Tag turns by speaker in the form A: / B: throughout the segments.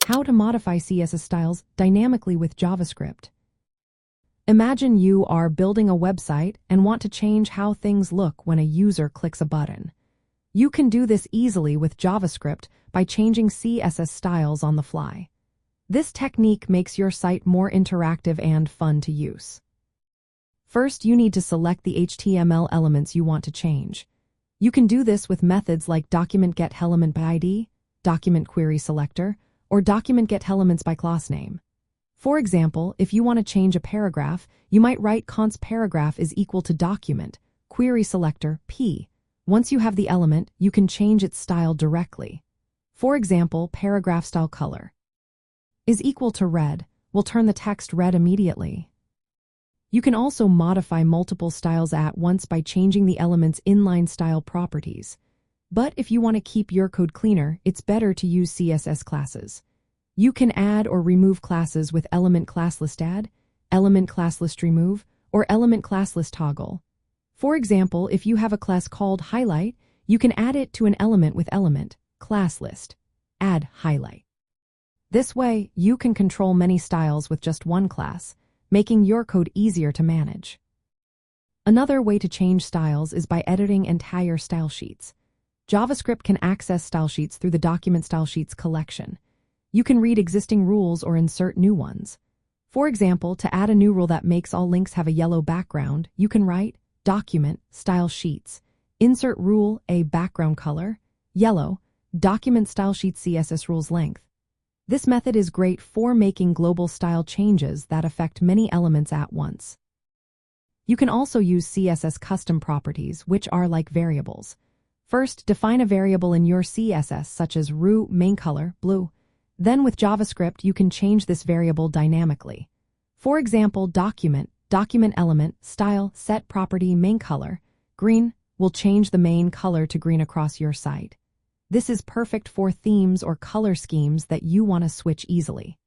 A: How to modify CSS styles dynamically with JavaScript. Imagine you are building a website and want to change how things look when a user clicks a button. You can do this easily with JavaScript by changing CSS styles on the fly. This technique makes your site more interactive and fun to use. First, you need to select the HTML elements you want to change. You can do this with methods like document_getElementById, document_query_selector, or document_getElements by class name. For example, if you want to change a paragraph, you might write const paragraph is equal to document, query selector, p. Once you have the element, you can change its style directly. For example, paragraph style color is equal to red. We'll turn the text red immediately. You can also modify multiple styles at once by changing the element's inline style properties. But if you want to keep your code cleaner, it's better to use CSS classes. You can add or remove classes with element class list add, element class list remove, or element class list toggle. For example, if you have a class called highlight, you can add it to an element with element class list add highlight. This way, you can control many styles with just one class, making your code easier to manage. Another way to change styles is by editing entire style sheets. JavaScript can access style sheets through the document style sheets collection. You can read existing rules or insert new ones. For example, to add a new rule that makes all links have a yellow background, you can write document style sheets, insert rule a background color, yellow, document style sheet CSS rules length. This method is great for making global style changes that affect many elements at once. You can also use CSS custom properties, which are like variables. First, define a variable in your CSS such as ru main color, blue. Then with JavaScript, you can change this variable dynamically. For example, document element, style, set property, main color, green, will change the main color to green across your site. This is perfect for themes or color schemes that you want to switch easily.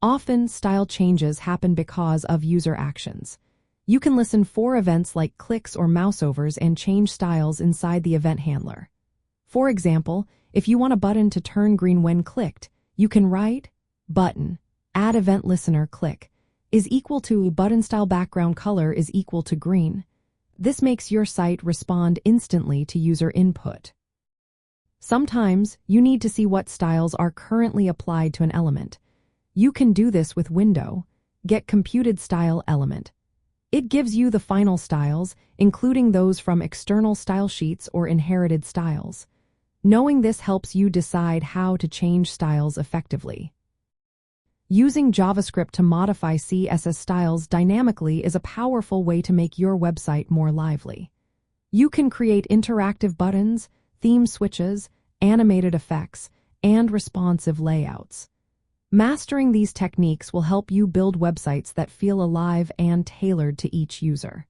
A: Often, style changes happen because of user actions. You can listen for events like clicks or mouseovers and change styles inside the event handler. For example, if you want a button to turn green when clicked, you can write button add event listener click is equal to button style background color is equal to green. This makes your site respond instantly to user input. Sometimes, you need to see what styles are currently applied to an element. You can do this with window get computed style element. It gives you the final styles, including those from external style sheets or inherited styles. Knowing this helps you decide how to change styles effectively. Using JavaScript to modify CSS styles dynamically is a powerful way to make your website more lively. You can create interactive buttons, theme switches, animated effects, and responsive layouts. Mastering these techniques will help you build websites that feel alive and tailored to each user.